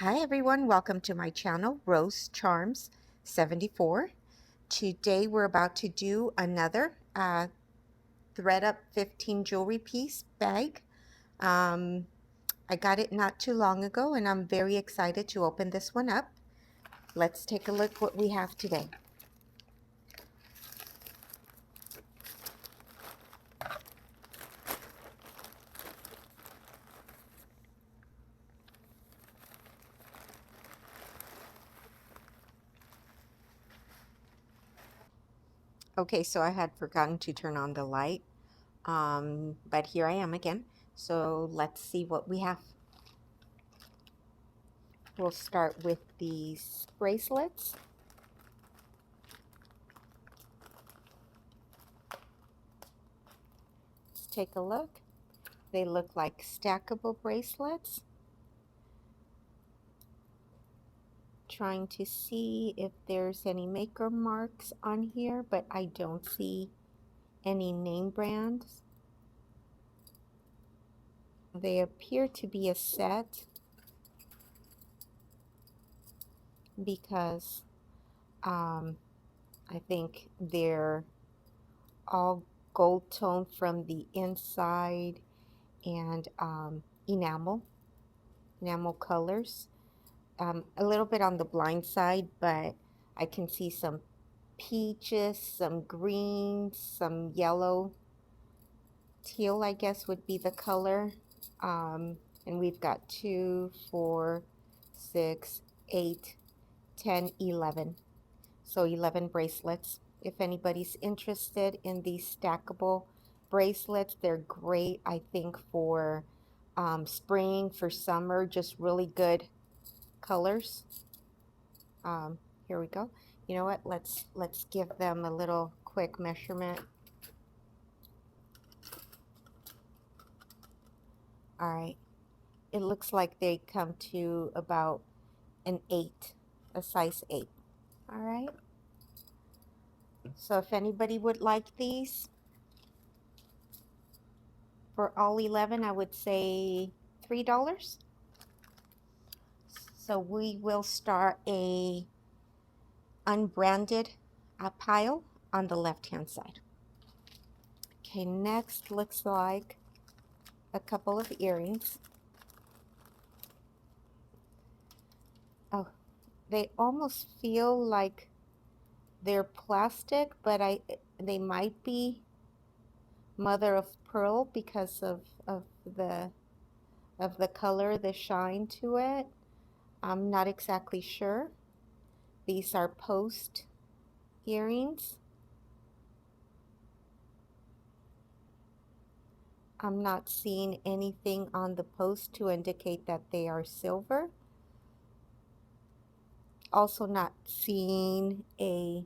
Hi everyone, welcome to my channel, Rose Charms 74. Today we're about to do another ThredUp 15 jewelry piece bag. I got it not too long ago and I'm very excited to open this one up. Let's take a look what we have today. Okay, so I had forgotten to turn on the light, but here I am again. So let's see what we have. We'll start with these bracelets. Let's take a look. They look like stackable bracelets. Trying to see if there's any maker marks on here, but I don't see any name brands. They appear to be a set because I think they're all gold tone from the inside and enamel colors. A little bit on the blind side, but I can see some peaches, some greens, some yellow. Teal, I guess, would be the color. And we've got 2, 4, 6, 8, 10, 11. So 11 bracelets. If anybody's interested in these stackable bracelets, they're great, I think, for spring, for summer, just really good colors. Here we go. You know what? Let's give them a little quick measurement. All right. It looks like they come to about an 8, a size 8. All right. So if anybody would like these for all 11, I would say $3. So we will start a unbranded pile on the left-hand side. Okay, next looks like a couple of earrings. Oh, they almost feel like they're plastic, but they might be mother of pearl because of the color, the shine to it. I'm not exactly sure. These are post earrings. I'm not seeing anything on the post to indicate that they are silver. Also not seeing a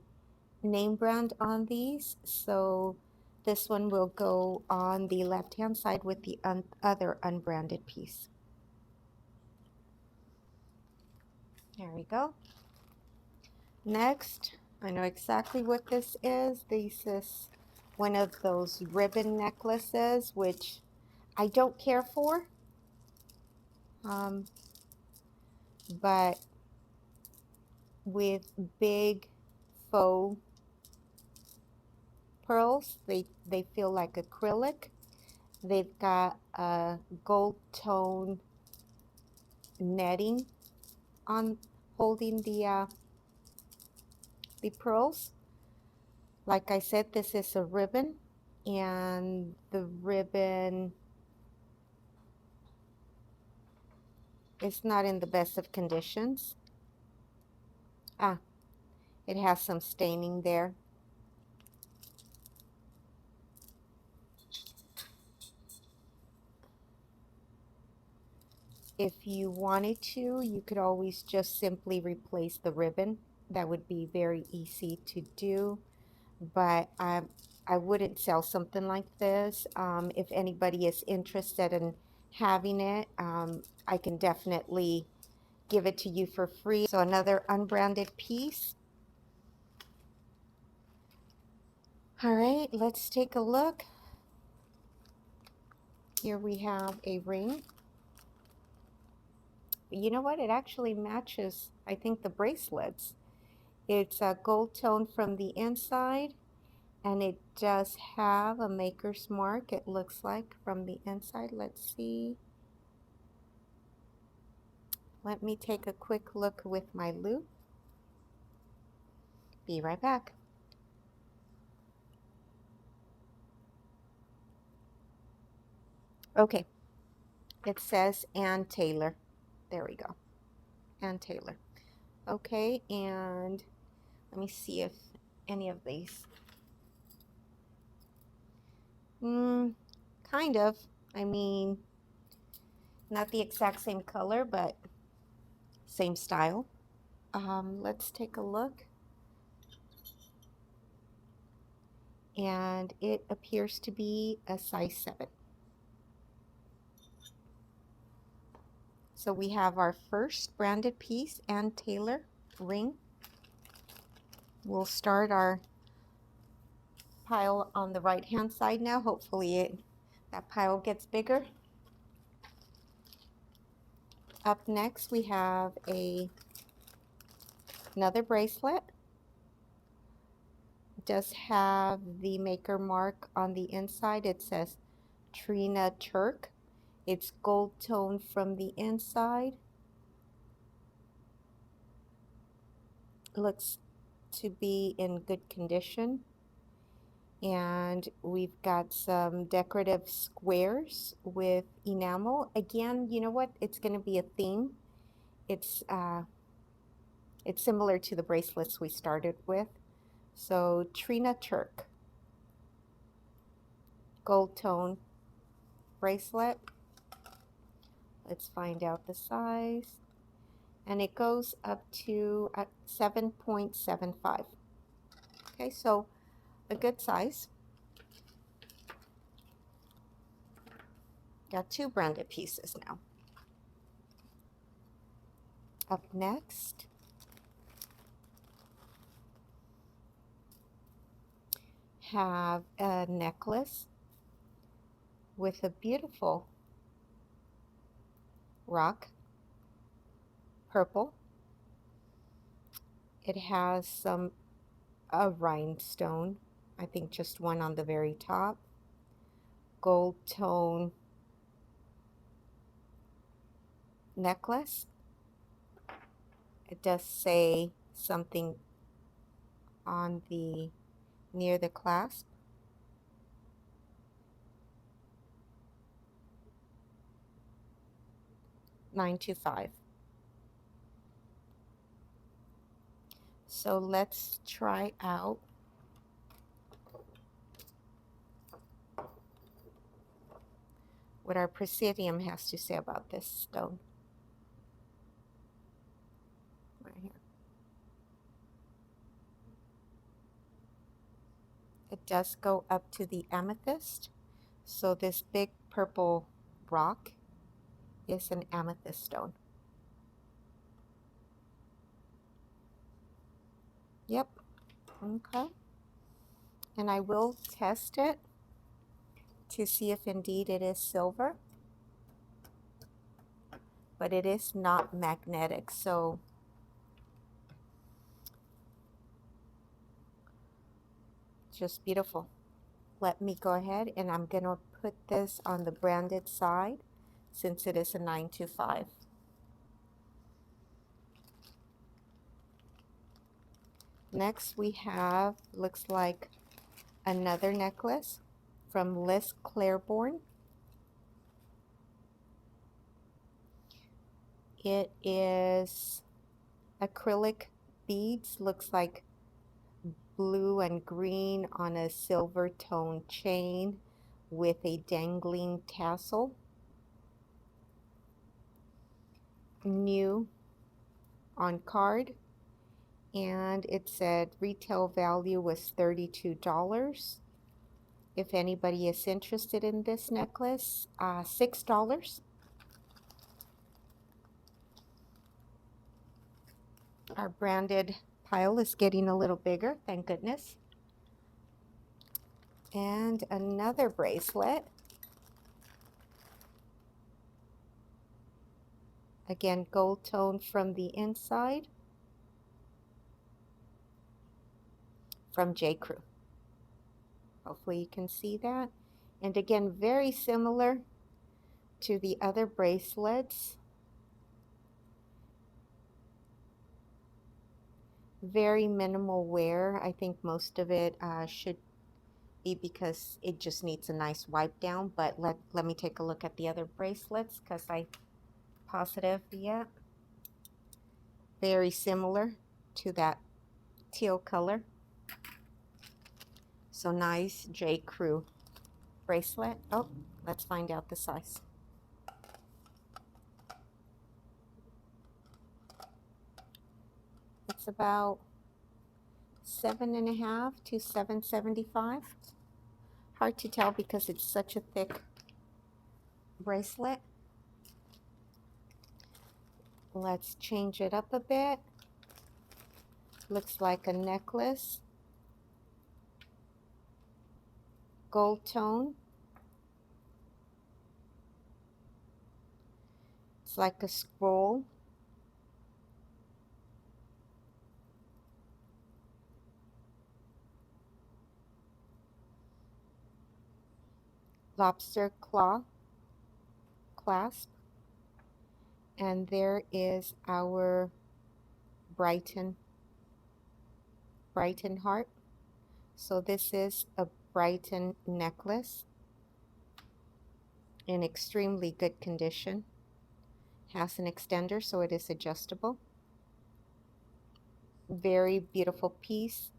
name brand on these, so this one will go on the left hand side with the other unbranded piece. There we go. Next, I know exactly what this is. This is one of those ribbon necklaces, which I don't care for, but with big faux pearls, they feel like acrylic. They've got a gold tone netting on holding the pearls. Like I said, this is a ribbon, and the ribbon is not in the best of conditions. It has some staining there. If you wanted to, you could always just simply replace the ribbon. That would be very easy to do, but I wouldn't sell something like this. If anybody is interested in having it, I can definitely give it to you for free. So another unbranded piece. All right, let's take a look. Here we have a ring. You know what? It actually matches, I think, the bracelets. It's a gold tone from the inside, and it does have a maker's mark, it looks like, from the inside. Let's see. Let me take a quick look with my loop. Be right back. Okay, it says Ann Taylor. There we go. Ann Taylor. Okay, and let me see if any of these. Kind of. I mean, not the exact same color, but same style. Let's take a look. And it appears to be a size 7. So we have our first branded piece, Ann Taylor ring. We'll start our pile on the right hand side now. Hopefully that pile gets bigger. Up next we have another bracelet. It does have the maker mark on the inside. It says Trina Turk. It's gold tone from the inside. Looks to be in good condition. And we've got some decorative squares with enamel. Again, you know what? It's going to be a theme. It's similar to the bracelets we started with. So Trina Turk, gold tone bracelet. Let's find out the size. And it goes up to 7.75. Okay, so a good size. Got 2 branded pieces now. Up next, have a necklace with a beautiful rock, purple. It has a rhinestone, I think just one on the very top. Gold tone necklace. It does say something on the near the clasp. $925. So let's try out what our Presidium has to say about this stone. Right here. It does go up to the amethyst. So this big purple rock is an amethyst stone. Yep. Okay. And I will test it to see if indeed it is silver. But it is not magnetic, so just beautiful. Let me go ahead and I'm going to put this on the branded side since it is a 925. Next we have, looks like another necklace from Claiborne. It is acrylic beads, looks like blue and green on a silver tone chain with a dangling tassel. New on card, and it said retail value was $32. If anybody is interested in this necklace, $6. Our branded pile is getting a little bigger, thank goodness. And another bracelet. Again, gold tone from the inside from J. Crew. Hopefully you can see that. And again, very similar to the other bracelets. Very minimal wear. I think most of it should be because it just needs a nice wipe down. But let me take a look at the other bracelets because I'm positive yet. Very similar to that teal color. So nice J. Crew bracelet. Oh, let's find out the size. It's about 7.5 to 7.75. Hard to tell because it's such a thick bracelet. Let's change it up a bit. Looks like a necklace. Gold tone. It's like a scroll. Lobster claw clasp. And there is our Brighton heart. So this is a Brighton necklace in extremely good condition. Has an extender, so it is adjustable. Very beautiful piece.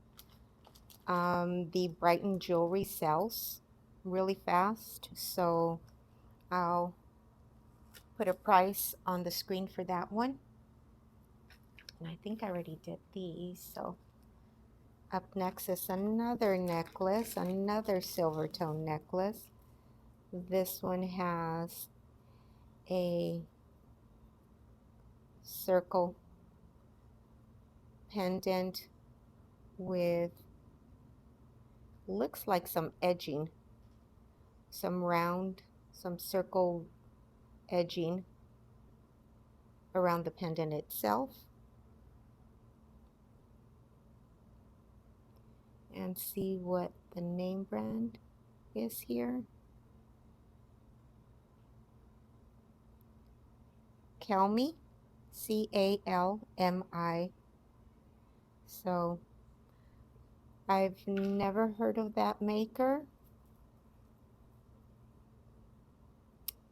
The Brighton jewelry sells really fast, so I'll put a price on the screen for that one. And I think I already did these, so up next is another necklace, another silver tone necklace. This one has a circle pendant with, looks like some edging, some round, some circle edging around the pendant itself. And see what the name brand is here. Calmi, C-A-L-M-I. So I've never heard of that maker.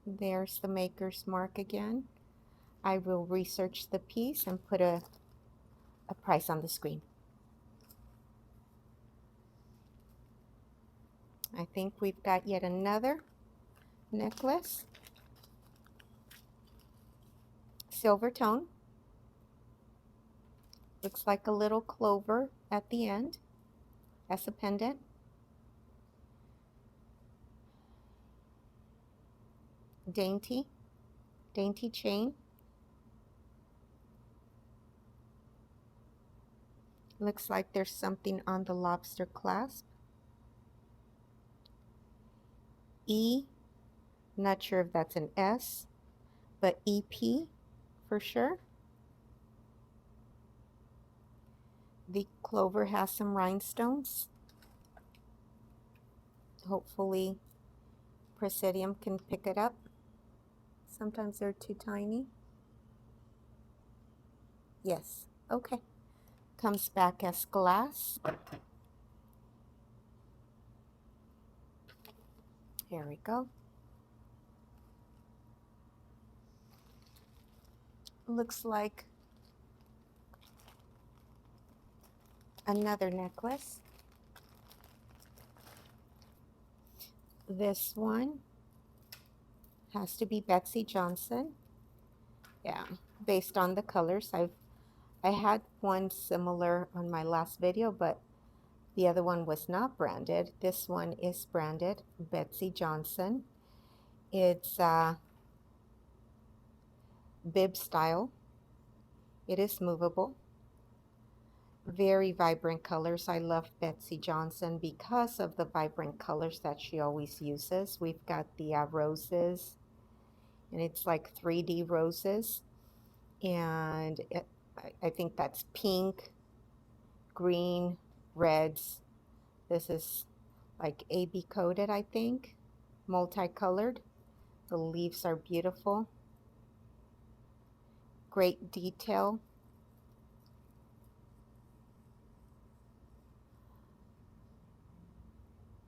There's the maker's mark again. I will research the piece and put a price on the screen. I think we've got yet another necklace. Silver tone. Looks like a little clover at the end. That's a pendant. Dainty chain. Looks like there's something on the lobster clasp. E, not sure if that's an S, but EP for sure. The Clover has some rhinestones. Hopefully Presidium can pick it up. Sometimes they're too tiny. Yes, okay. Comes back as glass. Here we go. Looks like another necklace. This one has to be Betsey Johnson. Yeah, based on the colors. I had one similar on my last video, but the other one was not branded. This one is branded Betsey Johnson. It's bib style. It is movable. Very vibrant colors. I love Betsey Johnson because of the vibrant colors that she always uses. We've got the roses, and it's like 3D roses. and I think that's pink, green, reds. This is like AB coated, I think, multicolored. The leaves are beautiful. Great detail.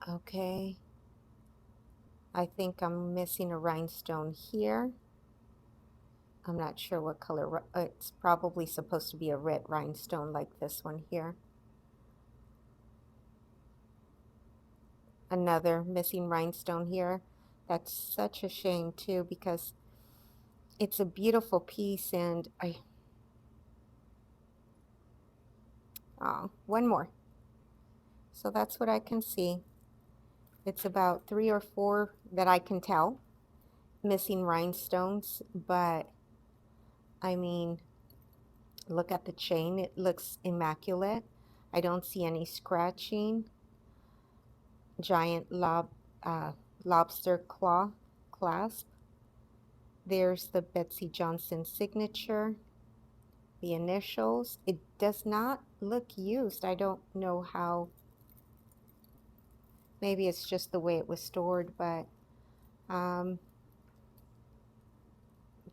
Okay. I think I'm missing a rhinestone here. I'm not sure what color. It's probably supposed to be a red rhinestone like this one here. Another missing rhinestone here. That's such a shame too, because it's a beautiful piece, and one more. So that's what I can see. It's about 3 or 4 that I can tell missing rhinestones, but I mean, look at the chain. It looks immaculate. I don't see any scratching. Giant lobster claw clasp. There's the Betsey Johnson signature, the initials. It does not look used. I don't know how. Maybe it's just the way it was stored, but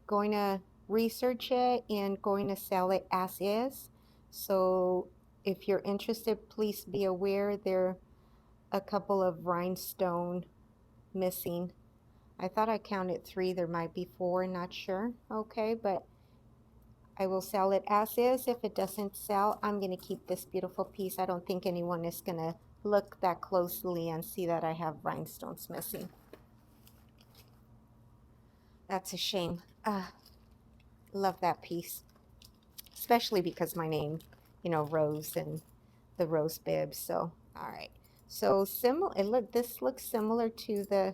going to research it and going to sell it as is. So if you're interested, please be aware there are a couple of rhinestone missing. I thought I counted 3. There might be 4, not sure. Okay, but I will sell it as is. If it doesn't sell, I'm going to keep this beautiful piece. I don't think anyone is going to look that closely and see that I have rhinestones missing. That's a shame. Love that piece, especially because my name, Rose and the rose bib. So, all right. So similar. This looks similar to the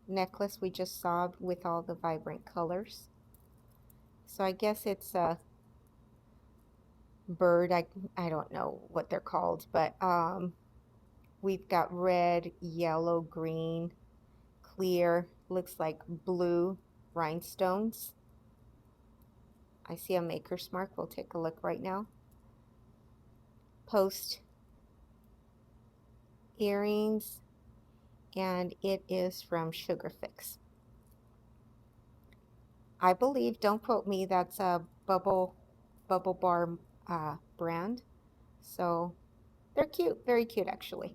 necklace we just saw with all the vibrant colors. So I guess it's a bird. I don't know what they're called, but we've got red, yellow, green, clear, looks like blue rhinestones. I see a maker's mark. We'll take a look right now. Post earrings, and it is from Sugar Fix. I believe, don't quote me, that's a bubble bar brand. So they're cute, very cute actually.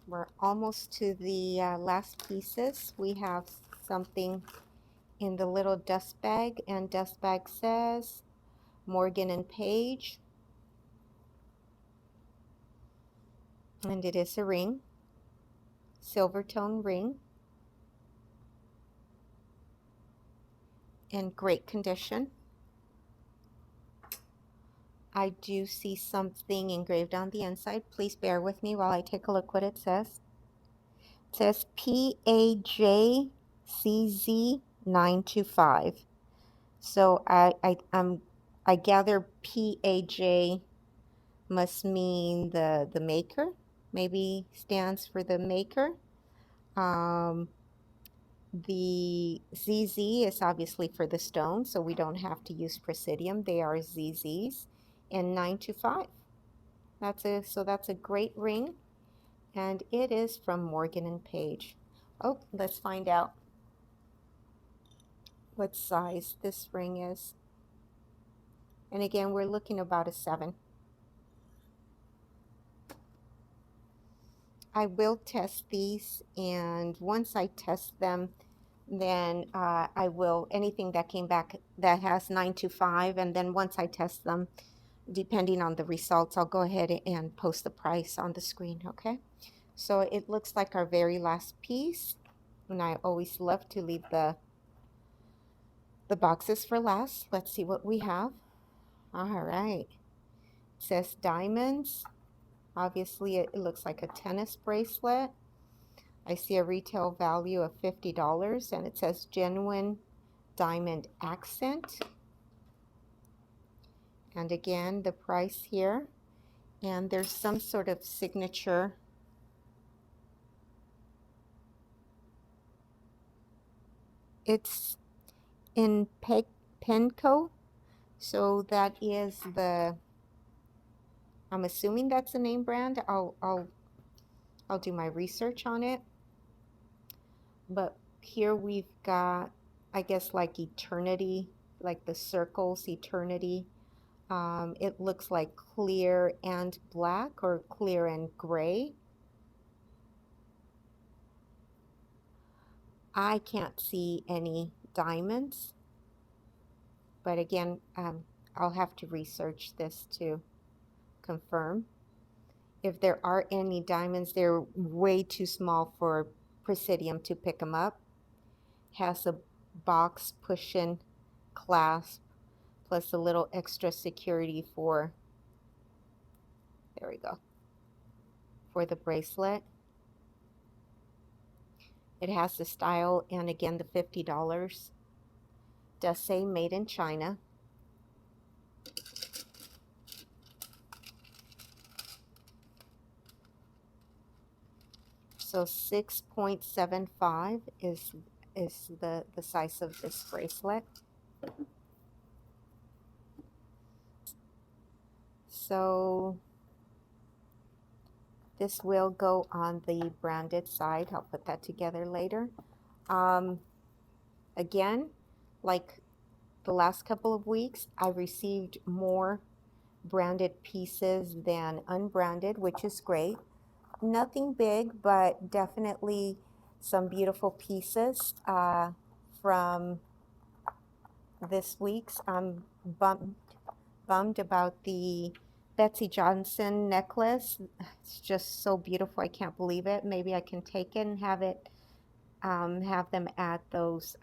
We're almost to the last pieces. We have something in the little dust bag, and dust bag says Morgan and Paige, and it is a ring, silver tone ring, in great condition. I do see something engraved on the inside. Please bear with me while I take a look what it says. It says PAJCZ925. So I gather PAJ must mean the maker. Maybe stands for the maker. The ZZ is obviously for the stone, so we don't have to use presidium. They are ZZs. And 925. That's a great ring, and it is from Morgan and Paige. Oh, let's find out what size this ring is. And again, we're looking about a 7. I will test these, and once I test them, then I will, anything that came back that has 925, and then once I test them, depending on the results, I'll go ahead and post the price on the screen, okay? So it looks like our very last piece, and I always love to leave the boxes for last. Let's see what we have. All right. It says diamonds. Obviously, it looks like a tennis bracelet. I see a retail value of $50, and it says genuine diamond accent. And again, the price here And there's some sort of signature. It's in Penco. So that is I'm assuming that's the name brand. I'll do my research on it. But here we've got, I guess, like eternity, like the circles, eternity. It looks like clear and black or clear and gray. I can't see any diamonds, but again, I'll have to research this to confirm. If there are any diamonds, they're way too small for Presidium to pick them up. Has a box push-in clasp plus a little extra security for, there we go, for the bracelet. It has the style and again the $50. Does say made in China. So 6.75 is the size of this bracelet. So this will go on the branded side. I'll put that together later. Again, like the last couple of weeks, I received more branded pieces than unbranded, which is great. Nothing big, but definitely some beautiful pieces from this week's. I'm bummed about the Betsey Johnson necklace. It's just so beautiful. I can't believe it. Maybe I can take it and have them add those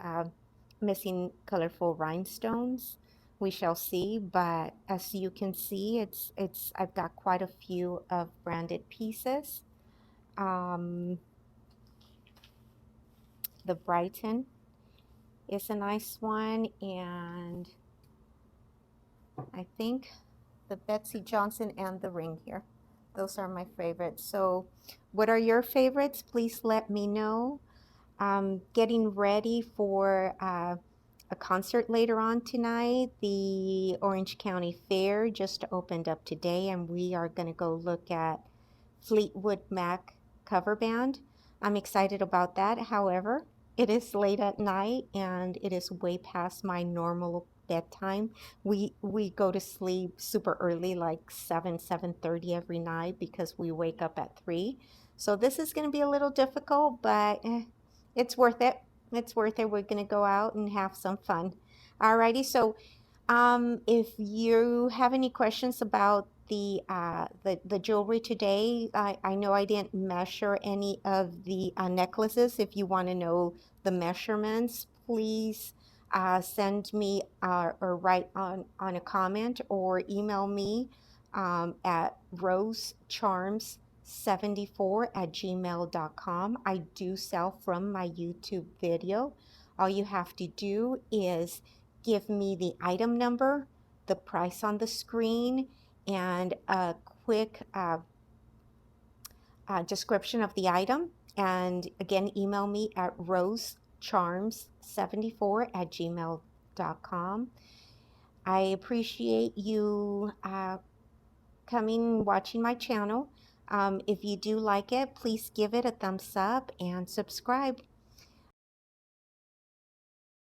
missing colorful rhinestones. We shall see, but as you can see, I've got quite a few of branded pieces. The Brighton is a nice one, and I think the Betsey Johnson and the ring here. Those are my favorites. So what are your favorites? Please let me know. Getting ready for a concert later on tonight. The Orange County Fair just opened up today, and we are going to go look at Fleetwood Mac cover band. I'm excited about that. However, it is late at night and it is way past my normal bedtime. We go to sleep super early, like 7:30 every night because we wake up at 3. So this is going to be a little difficult, but it's worth it. It's worth it. We're going to go out and have some fun. Alrighty, so if you have any questions about the jewelry today, I know I didn't measure any of the necklaces. If you want to know the measurements, please send me or write on a comment or email me at rosecharms74@gmail.com. I do sell from my YouTube video. All you have to do is give me the item number, the price on the screen, and a quick description of the item. And again, email me at rosecharms74@gmail.com. I appreciate you coming and watching my channel. If you do like it, please give it a thumbs up and subscribe.